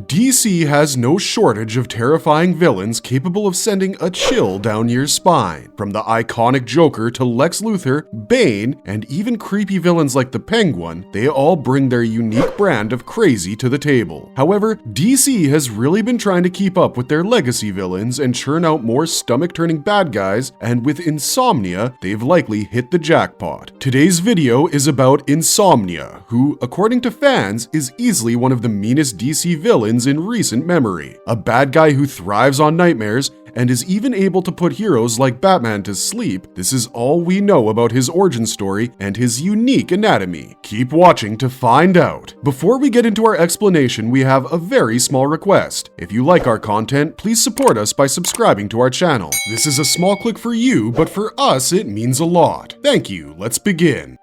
DC has no shortage of terrifying villains capable of sending a chill down your spine. From the iconic Joker to Lex Luthor, Bane, and even creepy villains like the Penguin, they all bring their unique brand of crazy to the table. However, DC has really been trying to keep up with their legacy villains and churn out more stomach-turning bad guys, and with Insomnia, they've likely hit the jackpot. Today's video is about Insomnia, who, according to fans, is easily one of the meanest DC villains in recent memory. A bad guy who thrives on nightmares and is even able to put heroes like Batman to sleep. This is all we know about his origin story and his unique anatomy. Keep watching to find out. Before we get into our explanation, we have a very small request. If you like our content, please support us by subscribing to our channel. This is a small click for you, but for us it means a lot. Thank you. Let's begin.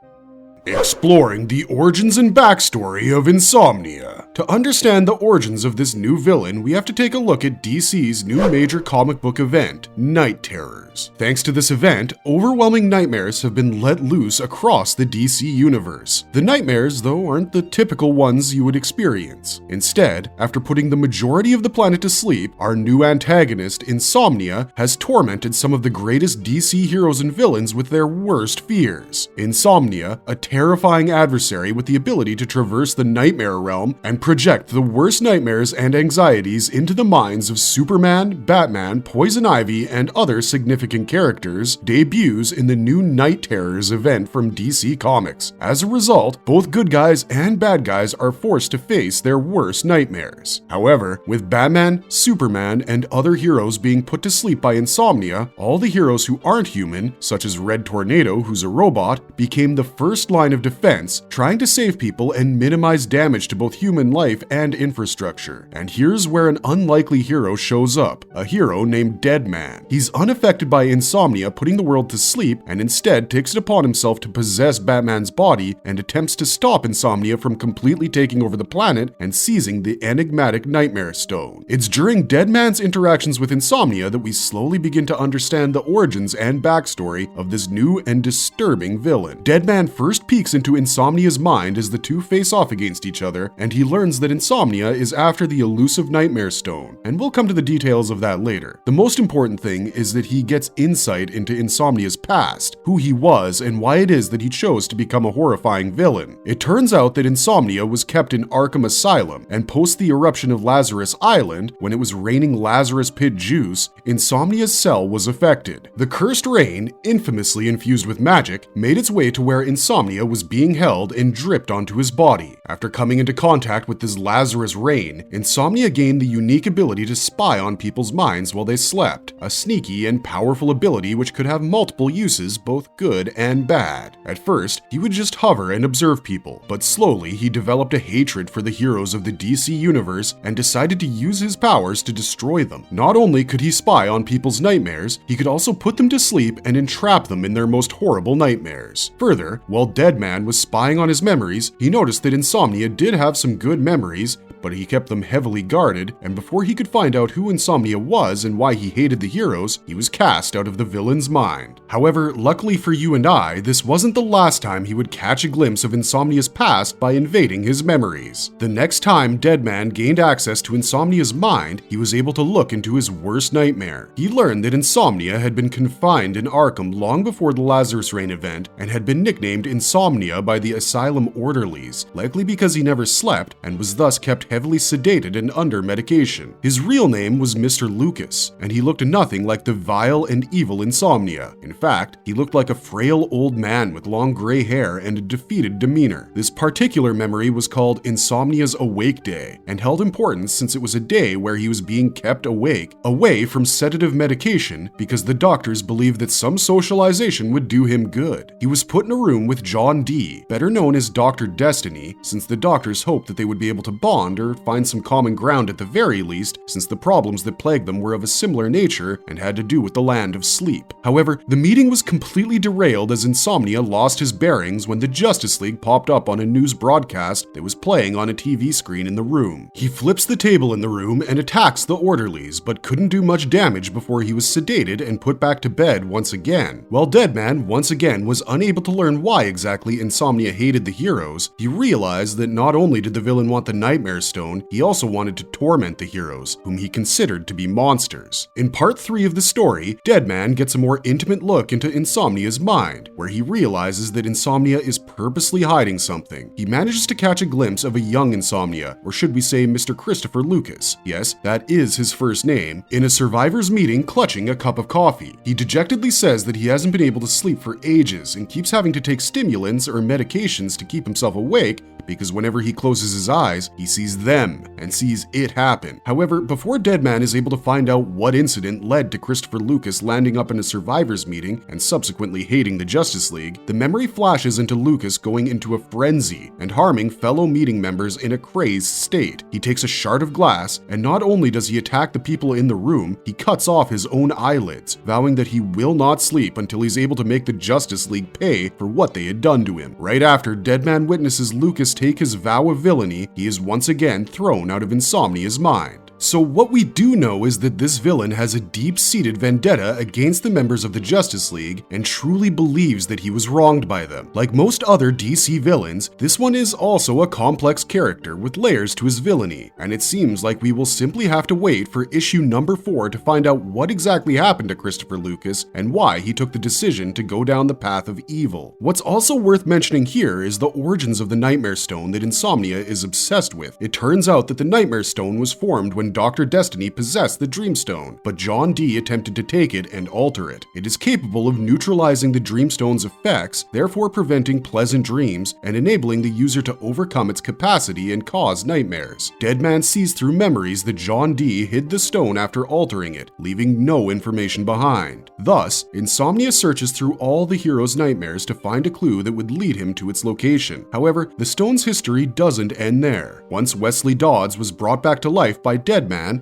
Exploring the origins and backstory of Insomnia. To understand the origins of this new villain, we have to take a look at DC's new major comic book event, Night Terrors. Thanks to this event, overwhelming nightmares have been let loose across the DC universe. The nightmares, though, aren't the typical ones you would experience. Instead, after putting the majority of the planet to sleep, our new antagonist, Insomnia, has tormented some of the greatest DC heroes and villains with their worst fears. Insomnia, a terrifying adversary with the ability to traverse the nightmare realm and project the worst nightmares and anxieties into the minds of Superman, Batman, Poison Ivy, and other significant characters, debuts in the new Night Terrors event from DC Comics. As a result, both good guys and bad guys are forced to face their worst nightmares. However, with Batman, Superman, and other heroes being put to sleep by Insomnia, all the heroes who aren't human, such as Red Tornado, who's a robot, became the first line of defense, trying to save people and minimize damage to both human life and infrastructure. And here's where an unlikely hero shows up, a hero named Deadman. He's unaffected by Insomnia putting the world to sleep and instead takes it upon himself to possess Batman's body and attempts to stop Insomnia from completely taking over the planet and seizing the enigmatic Nightmare Stone. It's during Deadman's interactions with Insomnia that we slowly begin to understand the origins and backstory of this new and disturbing villain. Deadman first peeks into Insomnia's mind as the two face off against each other, and he learns that Insomnia is after the elusive Nightmare Stone, and we'll come to the details of that later. The most important thing is that he gets insight into Insomnia's past, who he was, and why it is that he chose to become a horrifying villain. It turns out that Insomnia was kept in Arkham Asylum, and post the eruption of Lazarus Island, when it was raining Lazarus Pit juice, Insomnia's cell was affected. The cursed rain, infamously infused with magic, made its way to where Insomnia was being held and dripped onto his body. After coming into contact with this Lazarus rain, Insomnia gained the unique ability to spy on people's minds while they slept, a sneaky and powerful ability which could have multiple uses, both good and bad. At first, he would just hover and observe people, but slowly he developed a hatred for the heroes of the DC universe and decided to use his powers to destroy them. Not only could he spy on people's nightmares, he could also put them to sleep and entrap them in their most horrible nightmares. Further, while Deadman was spying on his memories, he noticed that Insomnia did have some good memories, but he kept them heavily guarded, and before he could find out who Insomnia was and why he hated the heroes, he was cast out of the villain's mind. However, luckily for you and I, this wasn't the last time he would catch a glimpse of Insomnia's past by invading his memories. The next time Deadman gained access to Insomnia's mind, he was able to look into his worst nightmare. He learned that Insomnia had been confined in Arkham long before the Lazarus Rain event and had been nicknamed Insomnia by the asylum orderlies, likely because he never slept and was thus kept heavily sedated and under medication. His real name was Mr. Lucas, and he looked nothing like the vile and evil Insomnia. In fact, he looked like a frail old man with long gray hair and a defeated demeanor. This particular memory was called Insomnia's Awake Day, and held importance since it was a day where he was being kept awake, away from sedative medication, because the doctors believed that some socialization would do him good. He was put in a room with John Dee, better known as Dr. Destiny, since the doctors hoped that they would be able to bond or find some common ground at the very least, since the problems that plagued them were of a similar nature and had to do with the land of sleep. However, the meeting was completely derailed as Insomnia lost his bearings when the Justice League popped up on a news broadcast that was playing on a TV screen in the room. He flips the table in the room and attacks the orderlies, but couldn't do much damage before he was sedated and put back to bed once again. While Deadman once again was unable to learn why exactly Insomnia hated the heroes, he realized that not only did the villain want the Nightmare Stone, he also wanted to torment the heroes, whom he considered to be monsters. In part 3 of the story, Deadman gets a more intimate look into Insomnia's mind, where he realizes that Insomnia is purposely hiding something. He manages to catch a glimpse of a young Insomnia, or should we say Mr. Christopher Lucas, yes, that is his first name, in a survivors meeting clutching a cup of coffee. He dejectedly says that he hasn't been able to sleep for ages and keeps having to take stimulants or medications to keep himself awake because whenever he closes his eyes, he sees them and sees it happen. However, before Deadman is able to find out what incident led to Christopher Lucas landing up in a survivors meeting and subsequently hating the Justice League, the memory flashes into Lucas going into a frenzy and harming fellow meeting members in a crazed state. He takes a shard of glass, and not only does he attack the people in the room, he cuts off his own eyelids, vowing that he will not sleep until he's able to make the Justice League pay for what they had done to him. Right after Deadman witnesses Lucas take his vow of villainy, he is once again thrown out of Insomnia's mind. So what we do know is that this villain has a deep-seated vendetta against the members of the Justice League and truly believes that he was wronged by them. Like most other DC villains, this one is also a complex character with layers to his villainy, and it seems like we will simply have to wait for issue number 4 to find out what exactly happened to Christopher Lucas and why he took the decision to go down the path of evil. What's also worth mentioning here is the origins of the Nightmare Stone that Insomnia is obsessed with. It turns out that the Nightmare Stone was formed when Dr. Destiny possessed the Dreamstone, but John Dee attempted to take it and alter it. It is capable of neutralizing the Dreamstone's effects, therefore preventing pleasant dreams and enabling the user to overcome its capacity and cause nightmares. Deadman sees through memories that John Dee hid the stone after altering it, leaving no information behind. Thus, Insomnia searches through all the hero's nightmares to find a clue that would lead him to its location. However, the stone's history doesn't end there. Once Wesley Dodds was brought back to life by Deadman,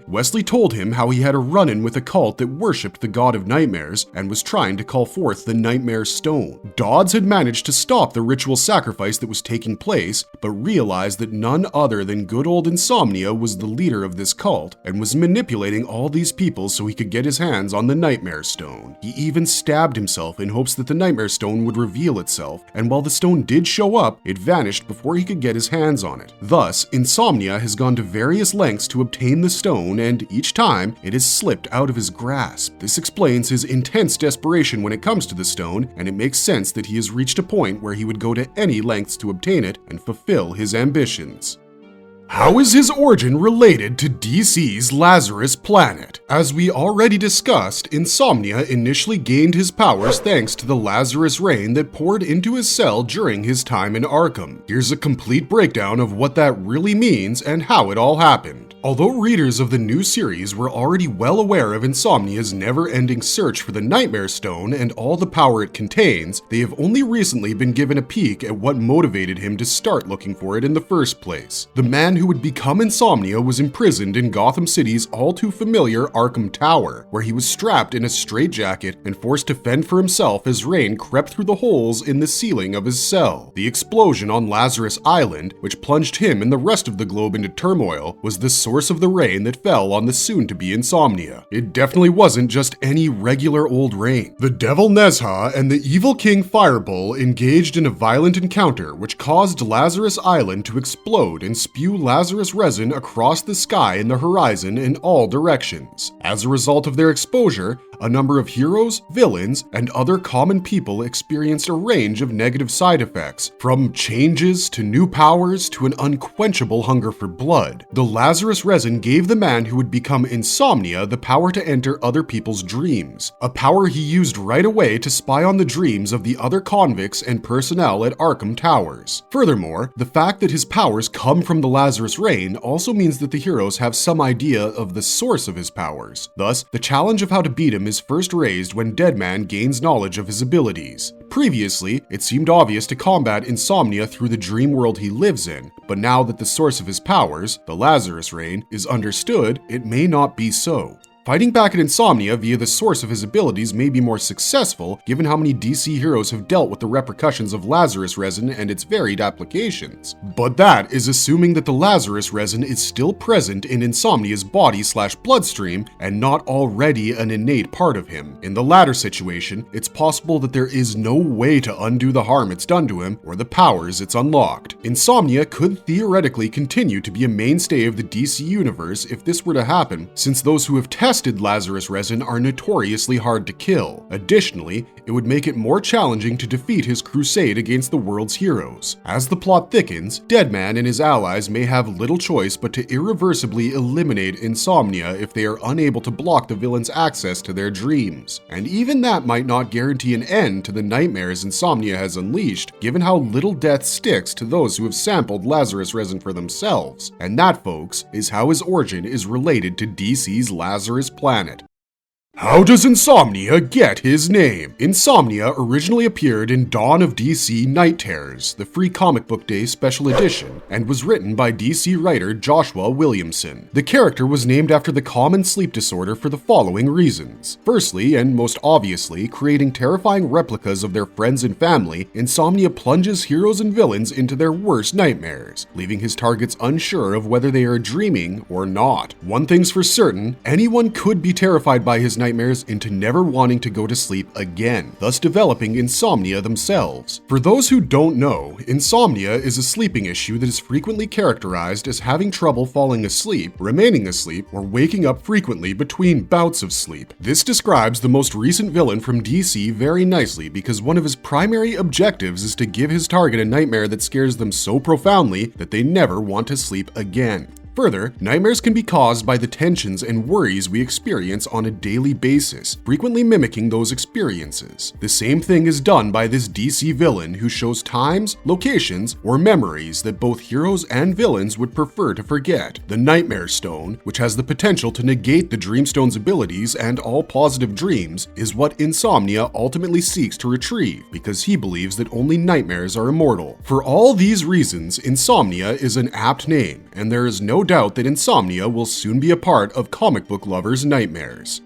Wesley told him how he had a run-in with a cult that worshipped the god of nightmares and was trying to call forth the Nightmare Stone. Dodds had managed to stop the ritual sacrifice that was taking place, but realized that none other than good old Insomnia was the leader of this cult and was manipulating all these people so he could get his hands on the Nightmare Stone. He even stabbed himself in hopes that the Nightmare Stone would reveal itself, and while the stone did show up, it vanished before he could get his hands on it. Thus, Insomnia has gone to various lengths to obtain the stone, and each time it has slipped out of his grasp. This explains his intense desperation when it comes to the stone, and it makes sense that he has reached a point where he would go to any lengths to obtain it and fulfill his ambitions. How is his origin related to DC's Lazarus Planet? As we already discussed, Insomnia initially gained his powers thanks to the Lazarus rain that poured into his cell during his time in Arkham. Here's a complete breakdown of what that really means and how it all happened. Although readers of the new series were already well aware of Insomnia's never-ending search for the Nightmare Stone and all the power it contains, they have only recently been given a peek at what motivated him to start looking for it in the first place. The man who would become Insomnia was imprisoned in Gotham City's all-too-familiar Arkham Tower, where he was strapped in a straitjacket and forced to fend for himself as rain crept through the holes in the ceiling of his cell. The explosion on Lazarus Island, which plunged him and the rest of the globe into turmoil, was the source of the rain that fell on the soon-to-be Insomnia. It definitely wasn't just any regular old rain. The Devil Nezha and the evil King Firebull engaged in a violent encounter which caused Lazarus Island to explode and spew Lazarus resin across the sky and the horizon in all directions. As a result of their exposure, a number of heroes, villains, and other common people experienced a range of negative side effects, from changes to new powers to an unquenchable hunger for blood. The Lazarus resin gave the man who would become Insomnia the power to enter other people's dreams, a power he used right away to spy on the dreams of the other convicts and personnel at Arkham Towers. Furthermore, the fact that his powers come from the Lazarus rain also means that the heroes have some idea of the source of his powers. Thus, the challenge of how to beat him is first raised when Deadman gains knowledge of his abilities. Previously, it seemed obvious to combat Insomnia through the dream world he lives in, but now that the source of his powers, the Lazarus rain, is understood, it may not be so. Fighting back at Insomnia via the source of his abilities may be more successful given how many DC heroes have dealt with the repercussions of Lazarus resin and its varied applications. But that is assuming that the Lazarus resin is still present in Insomnia's body/bloodstream and not already an innate part of him. In the latter situation, it's possible that there is no way to undo the harm it's done to him or the powers it's unlocked. Insomnia could theoretically continue to be a mainstay of the DC universe if this were to happen, since those who have tested Lazarus resin are notoriously hard to kill. Additionally, it would make it more challenging to defeat his crusade against the world's heroes. As the plot thickens, Deadman and his allies may have little choice but to irreversibly eliminate Insomnia if they are unable to block the villain's access to their dreams. And even that might not guarantee an end to the nightmares Insomnia has unleashed, given how little death sticks to those who have sampled Lazarus resin for themselves. And that, folks, is how his origin is related to DC's Lazarus Planet. How does Insomnia get his name? Insomnia originally appeared in Dawn of DC Night Terrors, the free comic book day special edition, and was written by DC writer Joshua Williamson. The character was named after the common sleep disorder for the following reasons. Firstly, and most obviously, creating terrifying replicas of their friends and family, Insomnia plunges heroes and villains into their worst nightmares, leaving his targets unsure of whether they are dreaming or not. One thing's for certain, anyone could be terrified by his nightmares into never wanting to go to sleep again, thus developing insomnia themselves. For those who don't know, insomnia is a sleeping issue that is frequently characterized as having trouble falling asleep, remaining asleep, or waking up frequently between bouts of sleep. This describes the most recent villain from DC very nicely because one of his primary objectives is to give his target a nightmare that scares them so profoundly that they never want to sleep again. Further, nightmares can be caused by the tensions and worries we experience on a daily basis, frequently mimicking those experiences. The same thing is done by this DC villain who shows times, locations, or memories that both heroes and villains would prefer to forget. The Nightmare Stone, which has the potential to negate the Dreamstone's abilities and all positive dreams, is what Insomnia ultimately seeks to retrieve, because he believes that only nightmares are immortal. For all these reasons, Insomnia is an apt name, and there is no doubt that Insomnia will soon be a part of comic book lovers' nightmares.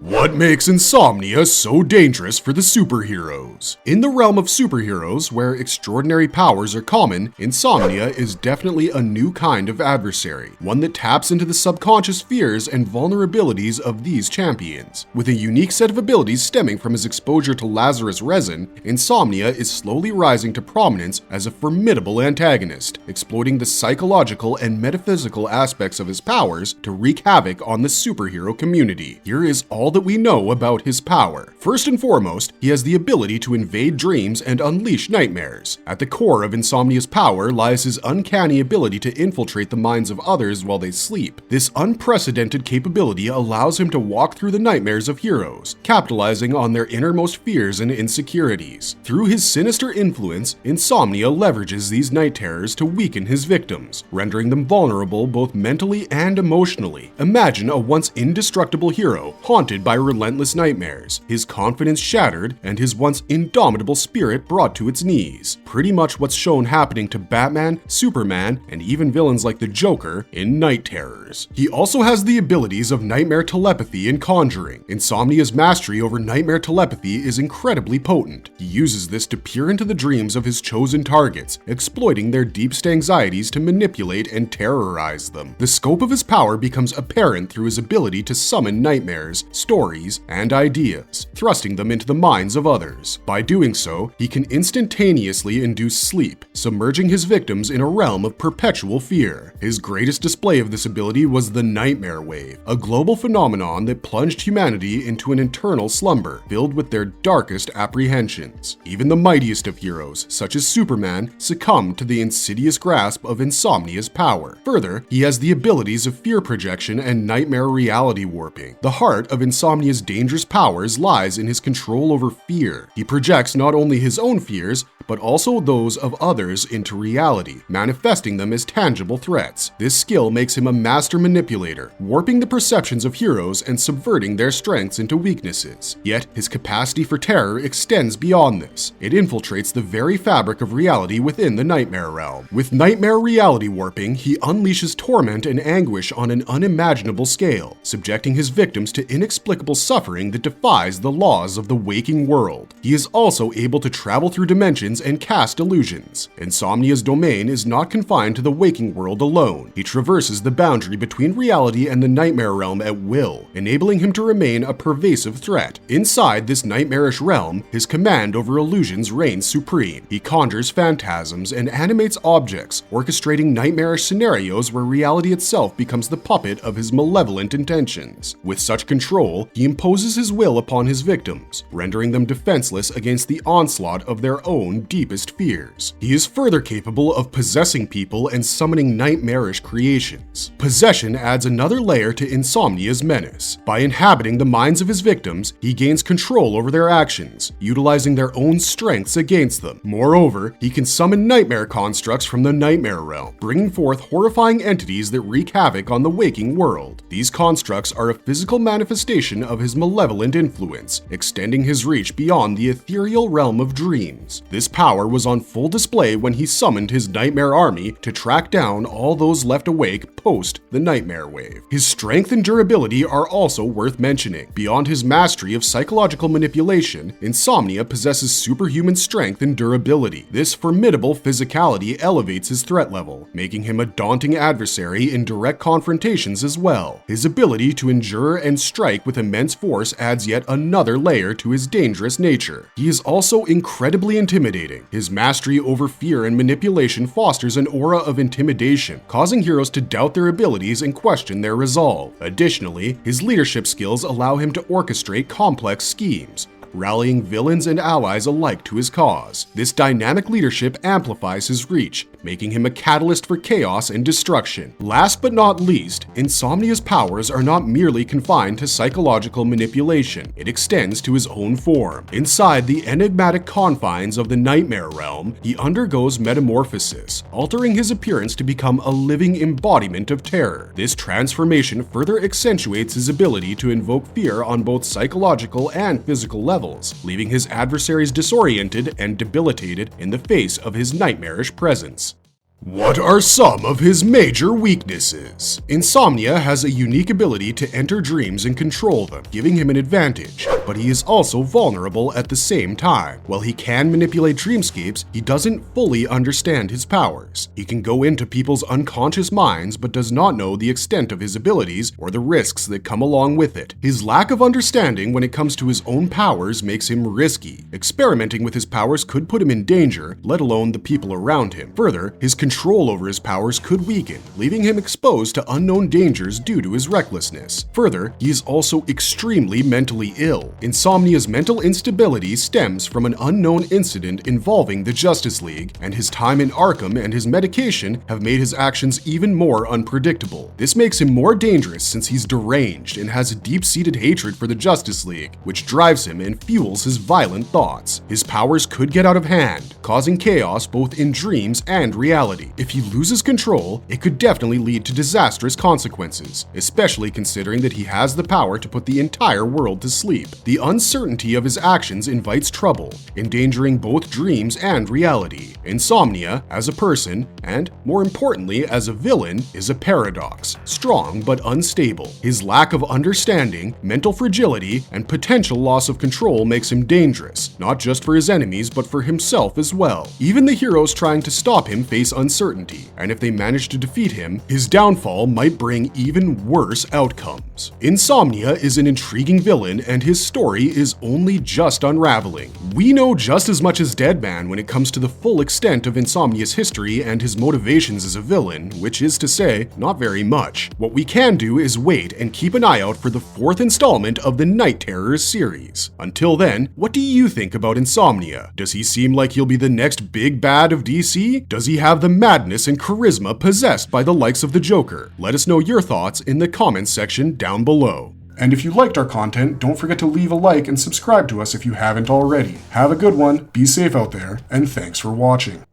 What makes Insomnia so dangerous for the superheroes? In the realm of superheroes, where extraordinary powers are common, Insomnia is definitely a new kind of adversary, one that taps into the subconscious fears and vulnerabilities of these champions. With a unique set of abilities stemming from his exposure to Lazarus resin, Insomnia is slowly rising to prominence as a formidable antagonist, exploiting the psychological and metaphysical aspects of his powers to wreak havoc on the superhero community. Here is all that we know about his power. First and foremost, he has the ability to invade dreams and unleash nightmares. At the core of Insomnia's power lies his uncanny ability to infiltrate the minds of others while they sleep. This unprecedented capability allows him to walk through the nightmares of heroes, capitalizing on their innermost fears and insecurities. Through his sinister influence, Insomnia leverages these night terrors to weaken his victims, rendering them vulnerable both mentally and emotionally. Imagine a once indestructible hero haunted by relentless nightmares, his confidence shattered, and his once indomitable spirit brought to its knees. Pretty much what's shown happening to Batman, Superman, and even villains like the Joker in Night Terrors. He also has the abilities of nightmare telepathy and conjuring. Insomnia's mastery over nightmare telepathy is incredibly potent. He uses this to peer into the dreams of his chosen targets, exploiting their deepest anxieties to manipulate and terrorize them. The scope of his power becomes apparent through his ability to summon nightmares, stories, and ideas, thrusting them into the minds of others. By doing so, he can instantaneously induce sleep, submerging his victims in a realm of perpetual fear. His greatest display of this ability was the Nightmare Wave, a global phenomenon that plunged humanity into an eternal slumber, filled with their darkest apprehensions. Even the mightiest of heroes, such as Superman, succumbed to the insidious grasp of Insomnia's power. Further, he has the abilities of fear projection and nightmare reality warping. The heart of Insomnia's dangerous powers lies in his control over fear. He projects not only his own fears, but also those of others into reality, manifesting them as tangible threats. This skill makes him a master manipulator, warping the perceptions of heroes and subverting their strengths into weaknesses. Yet, his capacity for terror extends beyond this. It infiltrates the very fabric of reality within the Nightmare realm. With Nightmare reality warping, he unleashes torment and anguish on an unimaginable scale, subjecting his victims to inexplicable suffering that defies the laws of the waking world. He is also able to travel through dimensions and cast illusions. Insomnia's domain is not confined to the waking world alone. He traverses the boundary between reality and the Nightmare realm at will, enabling him to remain a pervasive threat. Inside this nightmarish realm, his command over illusions reigns supreme. He conjures phantasms and animates objects, orchestrating nightmarish scenarios where reality itself becomes the puppet of his malevolent intentions. With such control, he imposes his will upon his victims, rendering them defenseless against the onslaught of their own deepest fears. He is further capable of possessing people and summoning nightmarish creations. Possession adds another layer to Insomnia's menace. By inhabiting the minds of his victims, he gains control over their actions, utilizing their own strengths against them. Moreover, he can summon nightmare constructs from the Nightmare realm, bringing forth horrifying entities that wreak havoc on the waking world. These constructs are a physical manifestation of his malevolent influence, extending his reach beyond the ethereal realm of dreams. This power was on full display when he summoned his Nightmare army to track down all those left awake post the Nightmare wave. His strength and durability are also worth mentioning. Beyond his mastery of psychological manipulation, Insomnia possesses superhuman strength and durability. This formidable physicality elevates his threat level, making him a daunting adversary in direct confrontations as well. His ability to endure and strike with immense force adds yet another layer to his dangerous nature. He is also incredibly intimidating. His mastery over fear and manipulation fosters an aura of intimidation, causing heroes to doubt their abilities and question their resolve. Additionally, his leadership skills allow him to orchestrate complex schemes, rallying villains and allies alike to his cause. This dynamic leadership amplifies his reach, making him a catalyst for chaos and destruction. Last but not least, Insomnia's powers are not merely confined to psychological manipulation. It extends to his own form. Inside the enigmatic confines of the Nightmare realm, he undergoes metamorphosis, altering his appearance to become a living embodiment of terror. This transformation further accentuates his ability to invoke fear on both psychological and physical levels, leaving his adversaries disoriented and debilitated in the face of his nightmarish presence. What are some of his major weaknesses? Insomnia has a unique ability to enter dreams and control them, giving him an advantage, but he is also vulnerable at the same time. While he can manipulate dreamscapes, he doesn't fully understand his powers. He can go into people's unconscious minds, but does not know the extent of his abilities or the risks that come along with it. His lack of understanding when it comes to his own powers makes him risky. Experimenting with his powers could put him in danger, let alone the people around him. Further, his control over his powers could weaken, leaving him exposed to unknown dangers due to his recklessness. Further, he is also extremely mentally ill. Insomnia's mental instability stems from an unknown incident involving the Justice League, and his time in Arkham and his medication have made his actions even more unpredictable. This makes him more dangerous since he's deranged and has a deep-seated hatred for the Justice League, which drives him and fuels his violent thoughts. His powers could get out of hand, causing chaos both in dreams and reality. If he loses control, it could definitely lead to disastrous consequences, especially considering that he has the power to put the entire world to sleep. The uncertainty of his actions invites trouble, endangering both dreams and reality. Insomnia, as a person, and more importantly as a villain, is a paradox, strong but unstable. His lack of understanding, mental fragility, and potential loss of control makes him dangerous, not just for his enemies but for himself as well. Even the heroes trying to stop him face uncertainty, and if they manage to defeat him, his downfall might bring even worse outcomes. Insomnia is an intriguing villain, and his story is only just unraveling. We know just as much as Deadman when it comes to the full extent of Insomnia's history and his motivations as a villain, which is to say, not very much. What we can do is wait and keep an eye out for the 4th installment of the Night Terrors series. Until then, what do you think about Insomnia? Does he seem like he'll be the next big bad of DC? Does he have the madness and charisma possessed by the likes of the Joker? Let us know your thoughts in the comments section down below. And if you liked our content, don't forget to leave a like and subscribe to us if you haven't already. Have a good one, be safe out there, and thanks for watching.